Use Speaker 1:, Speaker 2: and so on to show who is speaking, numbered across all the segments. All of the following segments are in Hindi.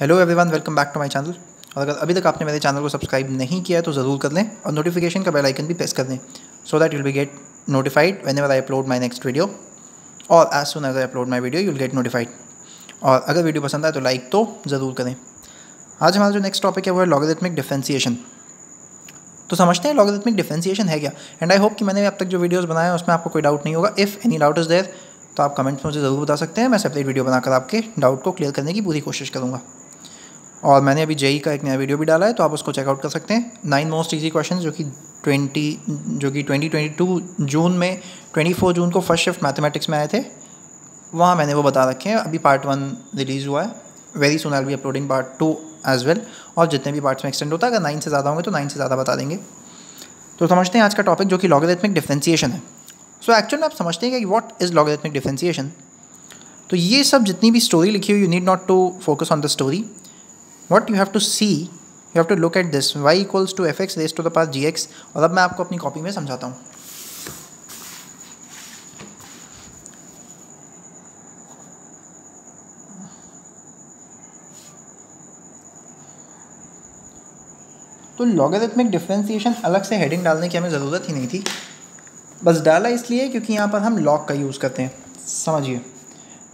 Speaker 1: Hello everyone, welcome back to my channel. और अगर अभी तक आपने मेरे चैनल को सब्सक्राइब नहीं किया है तो ज़रूर कर लें और नोटिफिकेशन का बेल आइकन भी प्रेस कर दें so that you'll be get notified whenever I upload my next video और as soon as I upload my video you'll get notified. और अगर वीडियो पसंद आए तो लाइक तो ज़रूर करें। आज हमारा जो नेक्स्ट टॉपिक है वो है लॉगरिथमिक डिफरेंशिएशन। तो समझते हैं लॉगरिथमिक डिफरेंशिएशन है क्या। एंड आई होप कि मैंने अब तक जो वीडियोज़ बनाए हैं उसमें आपको कोई डाउट नहीं होगा। If any doubt is there तो आप कमेंट्स में मुझे ज़रूर बता सकते हैं। मैं सेपरेट वीडियो बनाकर आपके डाउट को क्लियर करने की पूरी कोशिश करूँगा। और मैंने अभी जेई का एक नया वीडियो भी डाला है तो आप उसको चेकआउट कर सकते हैं। 9 मोस्ट इजी क्वेश्चन जो कि 2022 जून में 24 जून को फर्स्ट शिफ्ट मैथमेटिक्स में आए थे, वहाँ मैंने वो बता रखे हैं। अभी पार्ट 1 रिलीज़ हुआ है। Very soon I will be uploading part 2 as well. और जितने भी पार्ट्स में एक्सटेंड होता है, अगर 9 से ज़्यादा होंगे तो 9 से ज़्यादा बता देंगे। तो समझते हैं आज का टॉपिक जो कि लॉगरिथमिक डिफरेंशिएशन है। सो एक्चुअल में आप समझते हैं कि व्हाट इज़ लॉगरिथमिक डिफरेंशिएशन। तो ये सब जितनी भी स्टोरी लिखी हुई, you need not to focus on the story. What you have to see, you have to look at this y equals to fx raised to the power gx. और अब मैं आपको अपनी कॉपी में समझाता हूँ। तो लॉगरिथमिक डिफरेंशिएशन अलग से हेडिंग डालने की हमें ज़रूरत ही नहीं थी, बस डाला इसलिए क्योंकि यहाँ पर हम लॉग का यूज़ करते हैं। समझिए,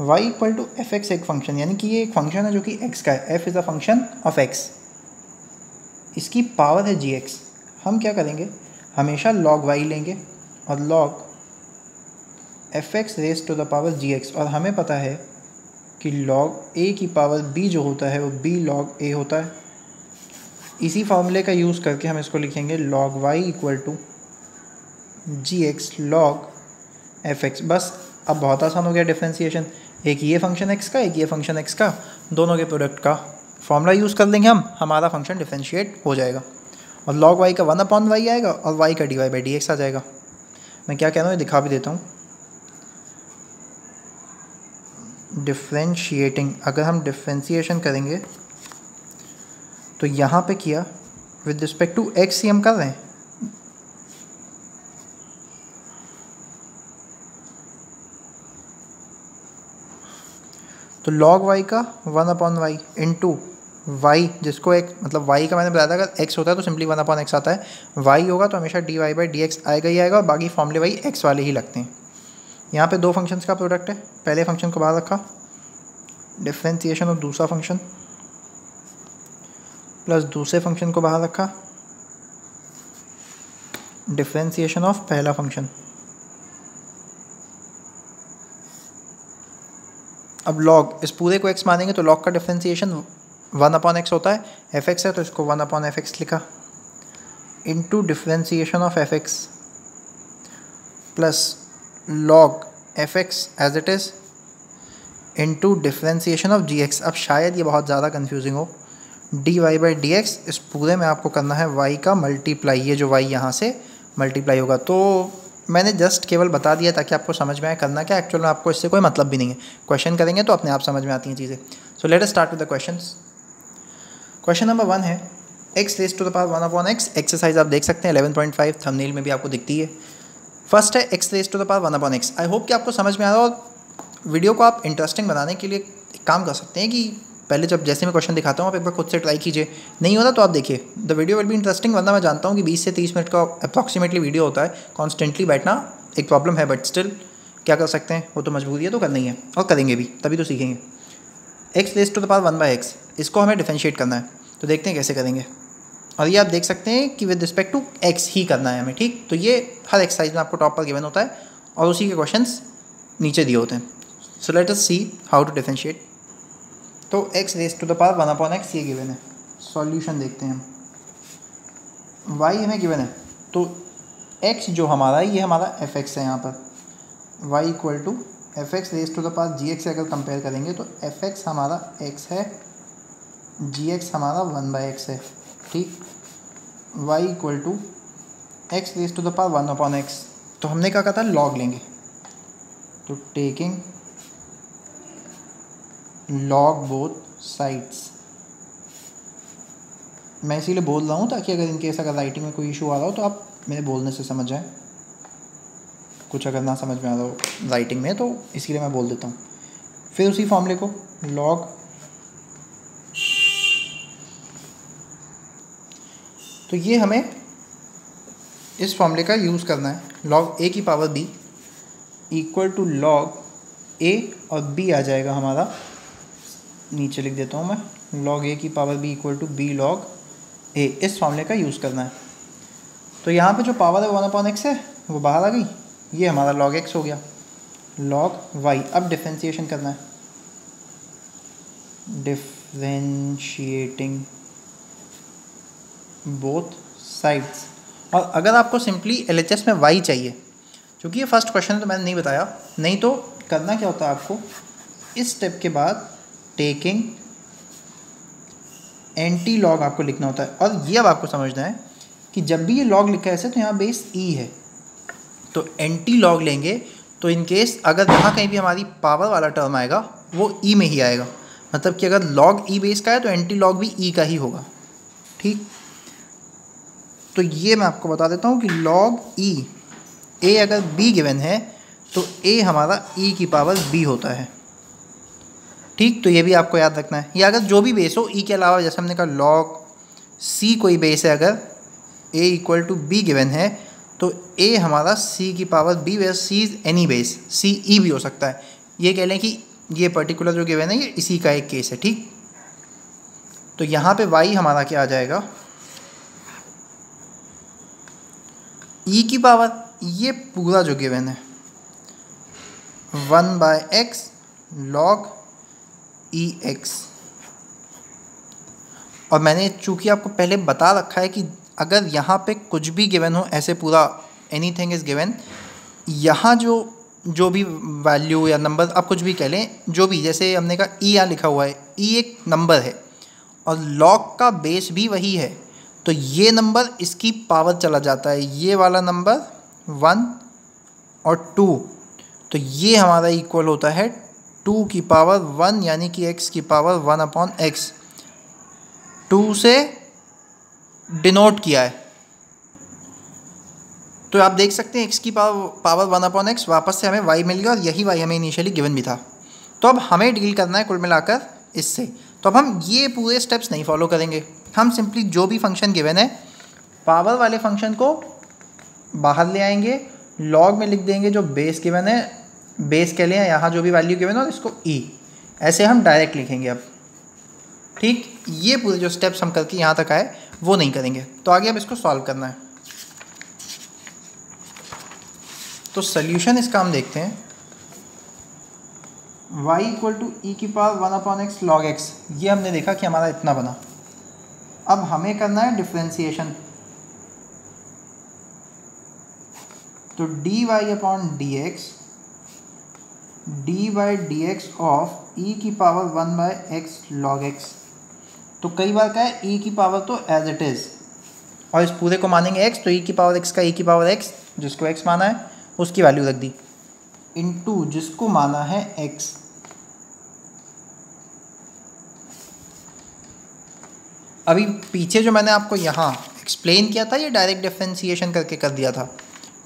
Speaker 1: y equal to F X एक फंक्शन, यानी कि ये एक फंक्शन है जो कि x का है। f is a function of x, इसकी पावर है gx। हम क्या करेंगे, हमेशा log y लेंगे और log fx raise to the power gx। और हमें पता है कि log a की पावर b जो होता है वो b log a होता है। इसी फॉर्मूले का यूज़ करके हम इसको लिखेंगे log y equal to gx log fx। बस अब बहुत आसान हो गया डिफरेंशिएशन। एक ये फंक्शन x का, एक ये फंक्शन x का, दोनों के प्रोडक्ट का फॉर्मूला यूज़ कर देंगे हम, हमारा फंक्शन डिफरेंशिएट हो जाएगा। और log y का 1/y आएगा और y का dy/dx आ जाएगा। मैं क्या कह रहा हूँ ये दिखा भी देता हूँ। डिफरेंशिएटिंग, अगर हम डिफरेंशिएशन करेंगे तो यहाँ पे किया विद रिस्पेक्ट टू x ही हम कर रहे हैं। तो log y का 1/y इंटू y, जिसको एक मतलब y का मैंने बताया था अगर x होता है तो सिंपली 1/x आता है। y होगा तो हमेशा dy/dx आएगा ही आएगा और बाकी फॉर्मूले वही x वाले ही लगते हैं। यहाँ पे दो फंक्शंस का प्रोडक्ट है। पहले फंक्शन को बाहर रखा, डिफरेंशिएशन ऑफ दूसरा फंक्शन, प्लस दूसरे फंक्शन को बाहर रखा, डिफरेंशिएशन ऑफ पहला फंक्शन। अब log, इस पूरे को x मानेंगे तो log का डिफरेंशिएशन 1/x होता है। fx है तो इसको 1/fx लिखा, into differentiation of fx plus log fx as it is into differentiation of gx। अब शायद ये बहुत ज़्यादा कंफ्यूजिंग हो। dy/dx, इस पूरे में आपको करना है y का मल्टीप्लाई, ये जो y यहाँ से मल्टीप्लाई होगा। तो मैंने जस्ट केवल बता दिया ताकि आपको समझ में आए करना क्या। एक्चुअल में आपको इससे कोई मतलब भी नहीं है। क्वेश्चन करेंगे तो अपने आप समझ में आती हैं चीज़ें। So let us start with the questions. Question number 1 है x raise to the power 1/x। Exercise आप देख सकते हैं 11.5 थंबनेल में भी आपको दिखती है। फर्स्ट है x raise to the power 1/x। I hope कि आपको समझ में आ रहा हो। और वीडियो को आप इंटरेस्टिंग बनाने के लिए एक काम कर सकते हैं कि पहले जब जैसे मैं क्वेश्चन दिखाता हूँ आप एक बार खुद से ट्राई कीजिए। नहीं होता तो आप देखिए, the video will be interesting. वरना मैं जानता हूँ कि 20 से 30 मिनट का अप्रॉक्सीमेटली वीडियो होता है। कॉन्स्टेंटली बैठना एक प्रॉब्लम है, बट स्टिल क्या कर सकते हैं, वो तो मजबूरी है तो करनी है और करेंगे भी, तभी तो सीखेंगे। x raise to the power 1/x, इसको हमें डिफरेंशिएट करना है। तो देखते हैं कैसे करेंगे। और ये आप देख सकते हैं कि विद रिस्पेक्ट टू x ही करना है हमें, ठीक। तो ये हर एक्सरसाइज में आपको टॉप पर गिवन होता है और उसी के क्वेश्चंस नीचे दिए होते हैं। So let us see how to differentiate. तो x raise to the power 1/x ये गिवन है। सॉल्यूशन देखते हैं हम। y हमें गिवन है तो x जो हमारा है ये हमारा fx है। यहाँ पर y equal to fx raise to the power gx से अगर कंपेयर करेंगे तो fx हमारा x है, gx हमारा 1/x है, ठीक। y equal to x raise to the power 1/x। तो हमने क्या कहा था, log लेंगे। तो टेकिंग log बोथ साइड्स, मैं इसीलिए बोल रहा हूँ ताकि अगर इनकेस अगर राइटिंग में कोई इशू आ रहा हो तो आप मेरे बोलने से समझ जाएं। कुछ अगर ना समझ में आ रहा हो राइटिंग में तो इसीलिए मैं बोल देता हूँ। फिर उसी फॉर्मूले को log तो ये हमें इस फॉर्मूले का यूज़ करना है, log a की power b equal to log a, और b आ जाएगा हमारा, नीचे लिख देता हूँ मैं, log a की power b equal to b log a। इस फॉर्मूले का यूज़ करना है। तो यहाँ पे जो पावर है 1/x है वो बाहर आ गई, ये हमारा log x हो गया, log y। अब डिफ्रेंशिएशन करना है, डिफ्रेंशिएटिंग बोथ साइड्स। और अगर आपको सिंपली LHS में y चाहिए, क्योंकि ये फर्स्ट क्वेश्चन है तो मैंने नहीं बताया, नहीं तो करना क्या होता है आपको, इस स्टेप के बाद टेकिंग एंटी लॉग आपको लिखना होता है। और ये अब आपको समझना है कि जब भी ये लॉग लिखा है ऐसे, तो यहाँ बेस e है, तो एंटी लॉग लेंगे तो इन केस अगर यहाँ कहीं भी हमारी पावर वाला टर्म आएगा वो e में ही आएगा, मतलब कि अगर log e बेस का है तो एंटी लॉग भी e का ही होगा। ठीक, तो ये मैं आपको बता देता हूँ कि log e, a अगर b गिवन है तो a हमारा e की पावर b होता है। ठीक, तो ये भी आपको याद रखना है। या अगर जो भी बेस हो e के अलावा, जैसे हमने कहा log c कोई बेस है, अगर a equal to b given है तो a हमारा c की power b, where c is any base, c e भी हो सकता है। ये कह लें कि ये पर्टिकुलर जो गिवन है ये इसी का एक केस है। ठीक, तो यहाँ पे y हमारा क्या आ जाएगा, e की पावर, ये पूरा जो गिवन है 1/x log ex। और मैंने चूँकि आपको पहले बता रखा है कि अगर यहाँ पे कुछ भी गिवन हो, ऐसे पूरा एनीथिंग इज़ गिवन, यहाँ जो भी वैल्यू या नंबर, आप कुछ भी कह लें, जो भी, जैसे हमने कहा ई यहाँ लिखा हुआ है, ई एक नंबर है और लॉग का बेस भी वही है, तो ये नंबर इसकी पावर चला जाता है, ये वाला नंबर 1 और 2, तो ये हमारा इक्वल होता है 2 की पावर 1, यानी कि x की पावर 1/x, 2 से डिनोट किया है। तो आप देख सकते हैं x की पावर 1/x, वापस से हमें y मिल गया और यही y हमें इनिशियली गिवन भी था। तो अब हमें डील करना है कुल मिलाकर इससे। तो अब हम ये पूरे स्टेप्स नहीं फॉलो करेंगे, हम सिंपली जो भी फंक्शन गिवन है पावर वाले फंक्शन को बाहर ले आएंगे, लॉग में लिख देंगे जो बेस गिवन है, बेस के लिए यहाँ जो भी वैल्यू गिवन है और इसको e, ऐसे हम डायरेक्ट लिखेंगे अब। ठीक, ये पूरे जो स्टेप्स हम करके यहाँ तक आए वो नहीं करेंगे। तो आगे अब इसको सॉल्व करना है। तो सॉल्यूशन इसका हम देखते हैं, y इक्वल टू ई की पावर 1/x log x, ये हमने देखा कि हमारा इतना बना। अब हमें करना है डिफ्रेंशिएशन, तो dy/dx dy/dx ऑफ e की पावर 1/x log x। तो कई बार क्या है, e की पावर तो एज इट इज़, और इस पूरे को मानेंगे x, तो e की पावर x का e की पावर x, जिसको x माना है उसकी वैल्यू रख दी, इनटू जिसको माना है x। अभी पीछे जो मैंने आपको यहाँ एक्सप्लेन किया था, ये डायरेक्ट डिफरेंशिएशन करके कर दिया था।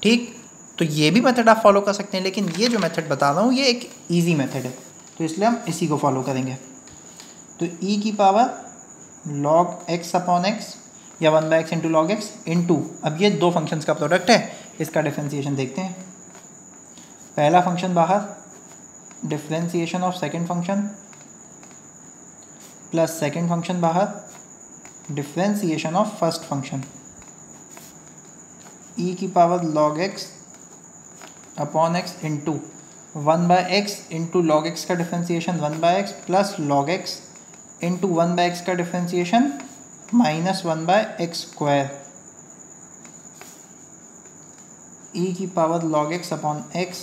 Speaker 1: ठीक, तो ये भी मेथड आप फॉलो कर सकते हैं, लेकिन ये जो मेथड बता रहा हूँ ये एक इजी मेथड है, तो इसलिए हम इसी को फॉलो करेंगे। तो e की पावर log x/x या 1/x into log x into, अब ये दो फंक्शंस का प्रोडक्ट है, इसका डिफरेंशिएशन देखते हैं। पहला फंक्शन बाहर, differentiation of second function, plus second function बाहर, differentiation of first function. e की power log x/x into 1/x into log x का differentiation 1/x plus log x into 1/x का differentiation minus 1/x square. e की पावर log x/x,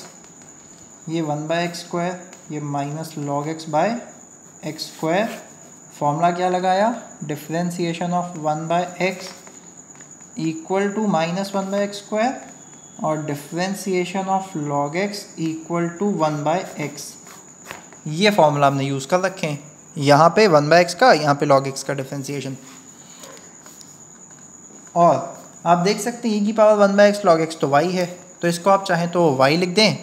Speaker 1: ये 1/x स्क्वायर, ये minus log x/x square. Formula क्या लगाया, differentiation of 1/x equal to minus 1/x square और differentiation of log x equal to 1/x। ये फॉर्मूला हमने यूज़ कर रखे हैं, यहाँ पे 1/x का, यहाँ पे log x का डिफरेंशिएशन। और आप देख सकते हैं e की पावर 1/x log x तो y है, तो इसको आप चाहें तो y लिख दें,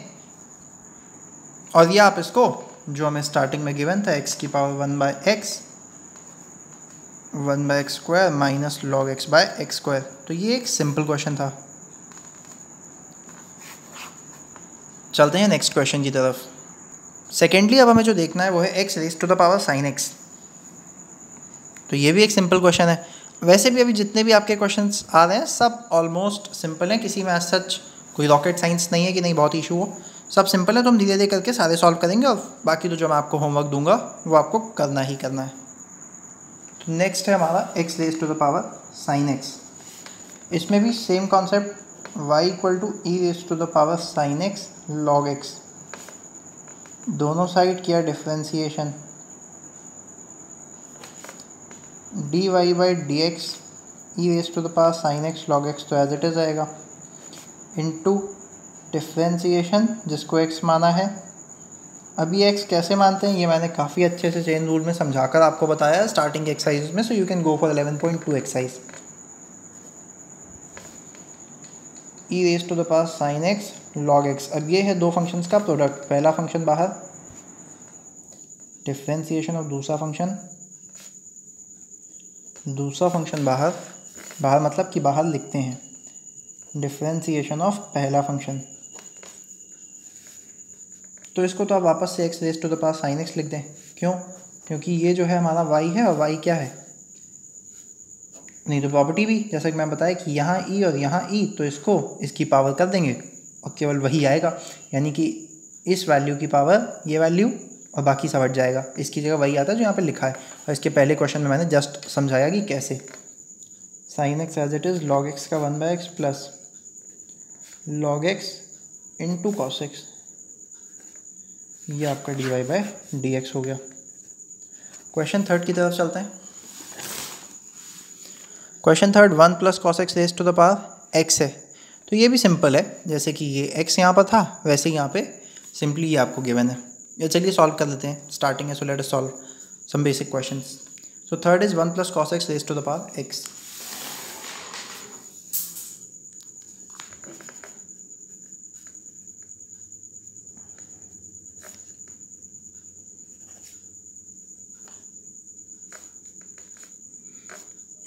Speaker 1: और ये आप इसको जो हमें स्टार्टिंग में गिवन था x की power 1/x 1/x² minus log x/x²। तो ये एक सिंपल क्वेश्चन था। चलते हैं नेक्स्ट क्वेश्चन की तरफ। सेकेंडली अब हमें जो देखना है वो है x⁻sin x। तो ये भी एक सिंपल क्वेश्चन है। वैसे भी अभी जितने भी आपके क्वेश्चंस आ रहे हैं सब ऑलमोस्ट सिंपल हैं, किसी में एज सच कोई रॉकेट साइंस नहीं है कि नहीं बहुत इशू हो, सब सिंपल है। तो हम धीरे धीरे करके सारे सॉल्व करेंगे और बाकी तो जो मैं आपको होमवर्क दूंगा वो आपको करना ही करना है। तो नेक्स्ट है हमारा x⁻sin x। इसमें भी same concept, y = e⁻sin x log x। दोनों साइड किया differentiation, dy/dx e⁻sin x log x तो एज इट इज़ आएगा, इनटू डिफ्रेंसिएशन जिसको x माना है। अभी x कैसे मानते हैं ये मैंने काफ़ी अच्छे से चेन रूल में समझाकर आपको बताया है स्टार्टिंग एक्सरसाइज में, so you can go for 11.2 exercise. e⁻sin x log x। अब ये है दो फंक्शंस का प्रोडक्ट, पहला फंक्शन बाहर, डिफ्रेंसिएशन ऑफ दूसरा फंक्शन, दूसरा फंक्शन बाहर, बाहर मतलब कि बाहर लिखते हैं डिफ्रेंसिएशन ऑफ पहला फंक्शन। तो इसको तो आप वापस से x⁻sin x लिख दें। क्यों? क्योंकि ये जो है हमारा y है और y क्या है, नहीं तो प्रॉपर्टी भी, जैसा कि मैं बताया कि यहाँ e और यहाँ e, तो इसको इसकी पावर कर देंगे और केवल वही आएगा, यानी कि इस वैल्यू की पावर ये वैल्यू और बाकी सब हट जाएगा। इसकी जगह वही आता है जो यहाँ पे लिखा है, और इसके पहले क्वेश्चन में मैंने जस्ट समझाया कि कैसे। sin x as it is log x का 1/x plus log x into cos x, ये आपका dy/dx हो गया। क्वेश्चन थर्ड की तरफ चलते हैं। Question third 1 + cos x raise to the power x है। तो ये भी सिंपल है, जैसे कि ये x यहाँ पर था वैसे ही यहाँ पे सिंपली ये आपको गिवन है। ये चलिए सॉल्व कर लेते हैं, स्टार्टिंग है, so let us solve some basic questions. So third is 1 + cos x raise to the power x।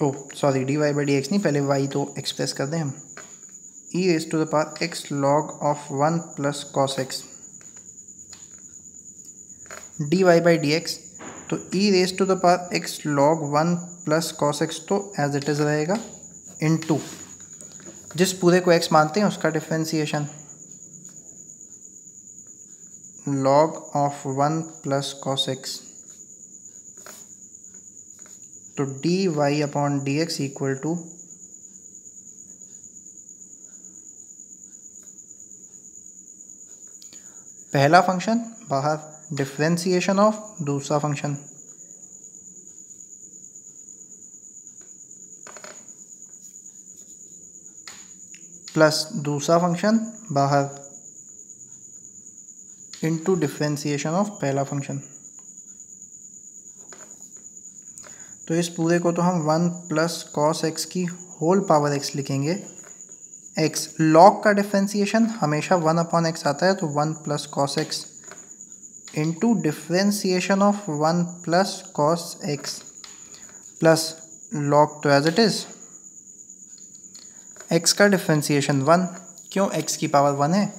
Speaker 1: Oh sorry, dy/dx नहीं, पहले y तो एक्सप्रेस कर दें हम, e⁻x log of 1 + cos x dy/dx। तो e⁻x log 1 + cos x तो एज इट इज़ रहेगा, इनटू जिस पूरे को x मानते हैं उसका differentiation log of 1 + cos x। तो dy/dx इक्वल टू पहला फंक्शन बाहर, डिफ्रेंसिएशन ऑफ दूसरा फंक्शन, प्लस दूसरा फंक्शन बाहर इनटू डिफ्रेंसिएशन ऑफ पहला फंक्शन। तो इस पूरे को तो हम 1 + cos x की होल पावर x लिखेंगे। x log का डिफ्रेंसिएशन हमेशा 1/x आता है, तो 1 + cos x into differentiation of 1 + cos x plus log तो एज इट इज़ x का डिफ्रेंसिएशन 1। क्यों? x की पावर 1 है,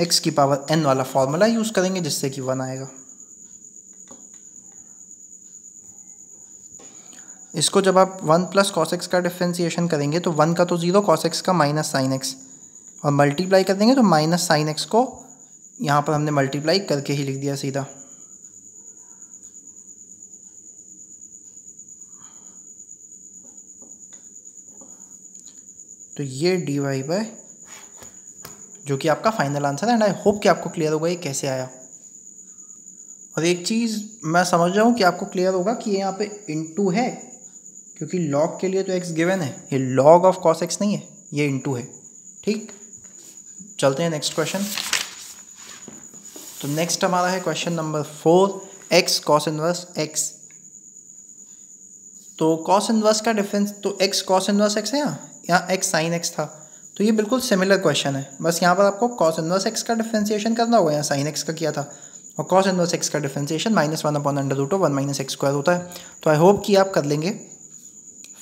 Speaker 1: x की पावर n वाला फॉर्मूला यूज़ करेंगे जिससे कि 1 आएगा। इसको जब आप 1 + cos x का डिफ्रेंसिएशन करेंगे तो 1 का तो 0, cos x का -sin x, और मल्टीप्लाई कर देंगे तो -sin x को यहाँ पर हमने मल्टीप्लाई करके ही लिख दिया सीधा। तो ये dy जो कि आपका फाइनल आंसर है, एंड आई होप कि आपको क्लियर होगा ये कैसे आया। और एक चीज़ मैं समझ रहा हूँ कि आपको क्लियर होगा कि ये यहाँ पे इनटू है, क्योंकि log के लिए तो x गिवन है, ये log ऑफ cos x नहीं है, ये इनटू है। ठीक, चलते हैं नेक्स्ट क्वेश्चन। तो नेक्स्ट हमारा है question number 4, x cos inverse x। तो cos इनवर्स का डिफरेंस, तो x cos इनवर्स x है, यहाँ x sin x था, तो ये बिल्कुल सिमिलर क्वेश्चन है। बस यहाँ पर आपको cos इनवर्स x का डिफरेंशिएशन करना होगा, यहाँ sin x का किया था, और cos इनवर्स x का डिफरेंशिएशन -1/√1 - x² होता है। तो आई होप कि आप कर लेंगे।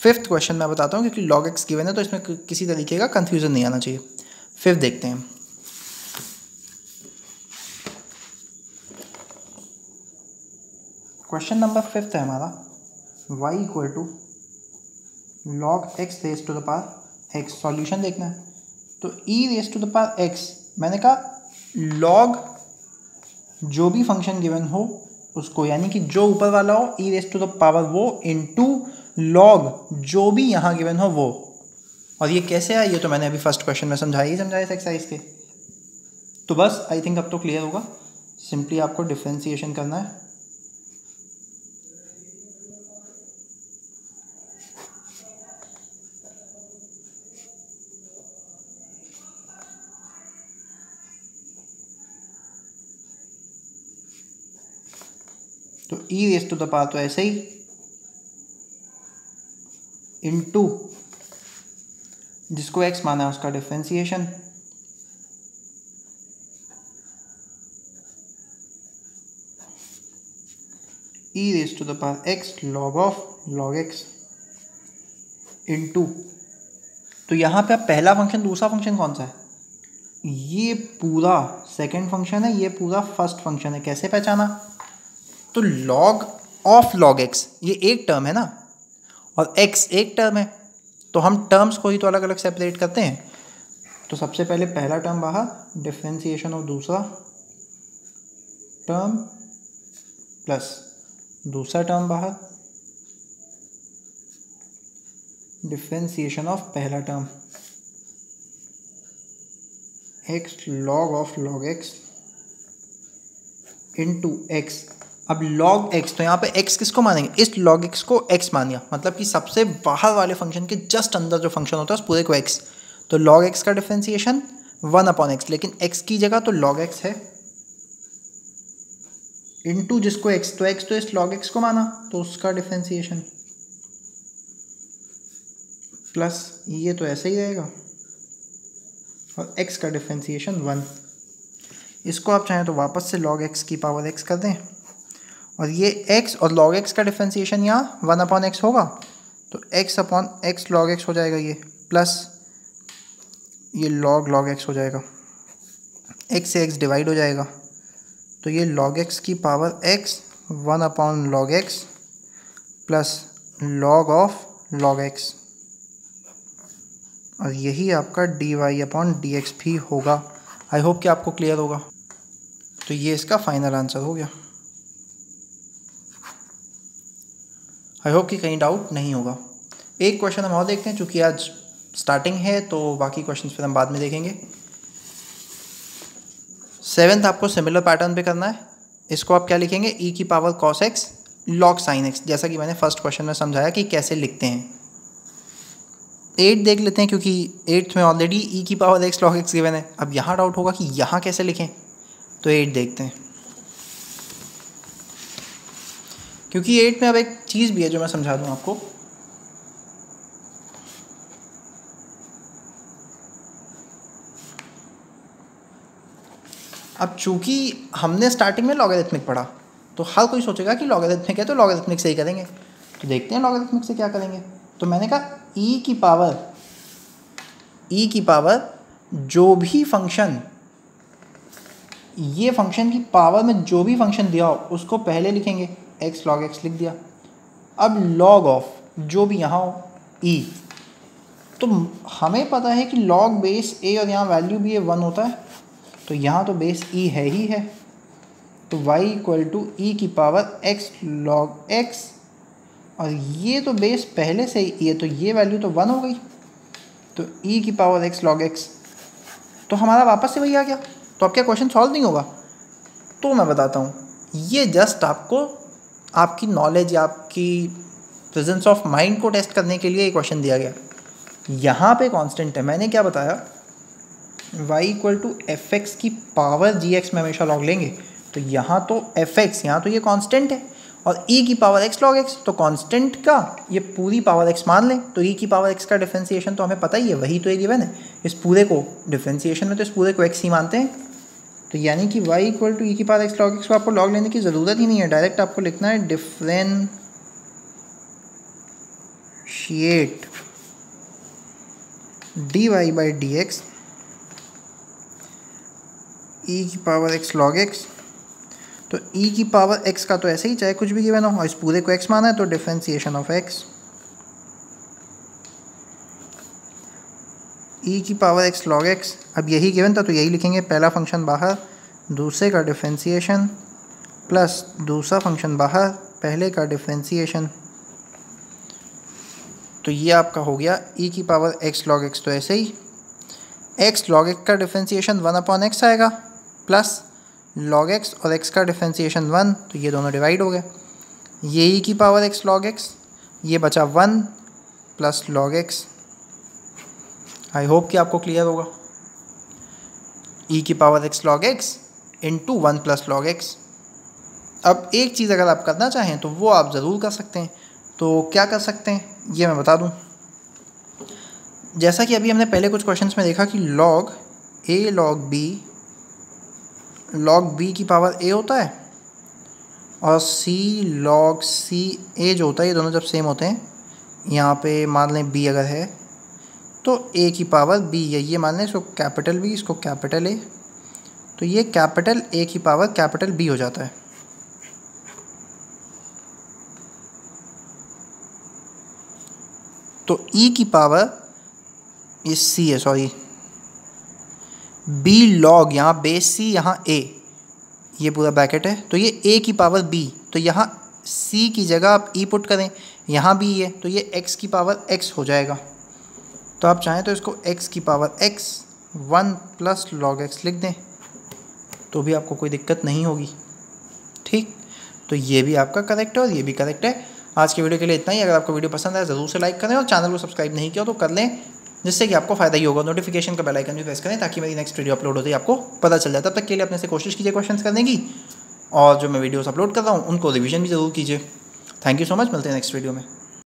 Speaker 1: फिफ्थ क्वेश्चन मैं बताता हूँ, क्योंकि log x गिवन है तो इसमें किसी तरीके का कन्फ्यूज़न नहीं आना चाहिए। फिफ्थ देखते हैं। क्वेश्चन नंबर फिफ्थ है हमारा, y equal to log x raise to the power x। Solution देखना है तो e raise to the power x, मैंने कहा log जो भी फंक्शन गिवन हो उसको, यानी कि जो ऊपर वाला हो e raise to the power वो, इनटू log जो भी यहाँ गिवन हो वो। और ये कैसे आया, ये तो मैंने अभी फर्स्ट क्वेश्चन में समझाया इस एक्सरसाइज के। तो बस आई थिंक अब तो क्लियर होगा। सिंपली आपको डिफरेंशिएशन करना है। तो e raise to the power तो ऐसे ही, इनटू जिसको x माना है उसका differentiation, e raise to the power x log of log x, into, तो यहाँ पे अब पहला फंक्शन दूसरा फंक्शन कौन सा है, ये पूरा सेकंड फंक्शन है, ये पूरा फर्स्ट फंक्शन है। कैसे पहचाना, तो log ऑफ log x ये एक टर्म है ना, और x एक टर्म है, तो हम टर्म्स को ही तो अलग अलग सेपरेट करते हैं। तो सबसे पहले पहला टर्म बाहर, डिफरेंशिएशन ऑफ दूसरा टर्म, प्लस दूसरा टर्म बाहर, डिफरेंशिएशन ऑफ पहला term, x log of log x into x। अब log x, तो यहाँ पे x किसको मानेंगे, इस log x को x मान लिया, मतलब कि सबसे बाहर वाले फंक्शन के जस्ट अंदर जो फंक्शन होता है उस पूरे को x। तो log x का डिफरेंशिएशन 1/x, लेकिन x की जगह तो log x है, इनटू जिसको x, तो x तो इस log x को माना तो उसका डिफरेंशिएशन, प्लस ये तो ऐसे ही रहेगा, और x का डिफरेंशिएशन 1। इसको आप चाहें तो वापस से log x की पावर x कर दें, और ये x और log x का डिफरेंशिएशन यहाँ 1/x होगा, तो x log x हो जाएगा ये, प्लस ये log x हो जाएगा, x से x डिवाइड हो जाएगा, तो ये log x की power x 1/log x plus log of log x, और यही आपका dy/dx भी होगा। आई होप कि आपको क्लियर होगा। तो ये इसका फाइनल आंसर हो गया। आई होप कि कहीं डाउट नहीं होगा। एक क्वेश्चन हम और देखते हैं, चूँकि आज स्टार्टिंग है तो बाकी क्वेश्चन फिर हम बाद में देखेंगे। 7th आपको सिमिलर पैटर्न पे करना है। इसको आप क्या लिखेंगे, e की power cos x log sin x, जैसा कि मैंने फर्स्ट क्वेश्चन में समझाया कि कैसे लिखते हैं। 8 देख लेते हैं, क्योंकि 8th में ऑलरेडी e की power x log x given है। अब यहाँ डाउट होगा कि यहाँ कैसे लिखें, तो 8 देखते हैं, क्योंकि 8 में अब एक चीज़ भी है जो मैं समझा दूँ आपको। अब चूंकि हमने स्टार्टिंग में लॉगरिथमिक पढ़ा, तो हर कोई सोचेगा कि लॉगरिथमिक है तो लॉगरिथमिक से ही करेंगे। तो देखते हैं लॉगरिथमिक से क्या करेंगे। तो मैंने कहा e की पावर जो भी फंक्शन, ये फंक्शन की पावर में जो भी फंक्शन दिया हो उसको पहले लिखेंगे, x log x लिख दिया। अब log ऑफ जो भी यहाँ हो e, तो हमें पता है कि log बेस a और यहाँ वैल्यू भी 1 होता है, तो यहाँ तो बेस e है ही है, तो y इक्वल टू e की पावर x log x, और ये तो बेस पहले से ही है तो ये वैल्यू तो 1 हो गई, तो e की पावर x log x, तो हमारा वापस से वही आ गया। तो अब क्या क्वेश्चन सॉल्व नहीं होगा? तो मैं बताता हूँ, ये जस्ट आपको आपकी नॉलेज या आपकी प्रेजेंस ऑफ माइंड को टेस्ट करने के लिए ये क्वेश्चन दिया गया। यहाँ पे कांस्टेंट है, मैंने क्या बताया, y equal to F X की पावर जी एक्स में हमेशा लॉग लेंगे, तो यहाँ तो एफ एक्स, यहाँ तो ये कांस्टेंट है, और e की पावर x log x, तो कांस्टेंट का ये पूरी पावर x मान लें, तो e की पावर x का डिफरेंशिएशन तो हमें पता ही है, वही तो ये गिवन है। इस पूरे को डिफरेंशिएशन में तो इस पूरे को x ही मानते हैं, तो यानी कि y इक्वल टू e की पावर x log x को आपको लॉग लेने की ज़रूरत ही नहीं है, डायरेक्ट आपको लिखना है differentiate dy by D x e की पावर x log x। तो e की पावर x का तो ऐसे ही चाहे कुछ भी गिवन हो और इस पूरे को x माना है तो डिफरेंशिएशन ऑफ x, e की पावर x log x। अब यही गिवन था तो यही लिखेंगे, पहला फंक्शन बाहर दूसरे का डिफरेंशिएशन प्लस दूसरा फंक्शन बाहर पहले का डिफरेंशिएशन। तो ये आपका हो गया e की पावर x log x। तो ऐसे ही x log x का डिफरेंशिएशन 1/x आएगा प्लस log x और x का डिफरेंशिएशन 1, तो ये दोनों डिवाइड हो गए। ये e की पावर x log x, ये बचा 1 प्लस log x। आई होप कि आपको क्लियर होगा। e की power x log x into 1 plus log x। अब एक चीज़ अगर आप करना चाहें तो वो आप ज़रूर कर सकते हैं। तो क्या कर सकते हैं ये मैं बता दूं। जैसा कि अभी हमने पहले कुछ क्वेश्चंस में देखा कि log a log b की पावर a होता है और c log c a जो होता है, ये दोनों जब सेम होते हैं, यहाँ पे मान लें b अगर है तो a की पावर b है, ये मान लें इसको कैपिटल B इसको कैपिटल A, तो ये कैपिटल A की पावर कैपिटल B हो जाता है। तो e की पावर ये c है, सॉरी b log, यहाँ बेस c यहाँ a, ये पूरा ब्रैकेट है, तो ये a की पावर b, तो यहाँ c की जगह आप e पुट करें, यहाँ भी है तो ये x की पावर x हो जाएगा। तो आप चाहें तो इसको x की power x 1 plus log x लिख दें तो भी आपको कोई दिक्कत नहीं होगी। ठीक, तो ये भी आपका करेक्ट है और ये भी करेक्ट है। आज के वीडियो के लिए इतना ही। अगर आपको वीडियो पसंद आए ज़रूर से लाइक करें और चैनल को सब्सक्राइब नहीं किया तो कर लें, जिससे कि आपको फ़ायदा ही होगा। नोटिफिकेशन का बेल आइकन भी प्रेस करें ताकि मेरी नेक्स्ट वीडियो अपलोड होते ही आपको पता चल जाए। तब तक के लिए अपने से कोशिश कीजिए क्वेश्चंस करने की, और जो मैं वीडियोस अपलोड कर रहा हूँ उनको रिवीजन भी ज़रूर कीजिए। थैंक यू सो मच, मिलते हैं नेक्स्ट वीडियो में।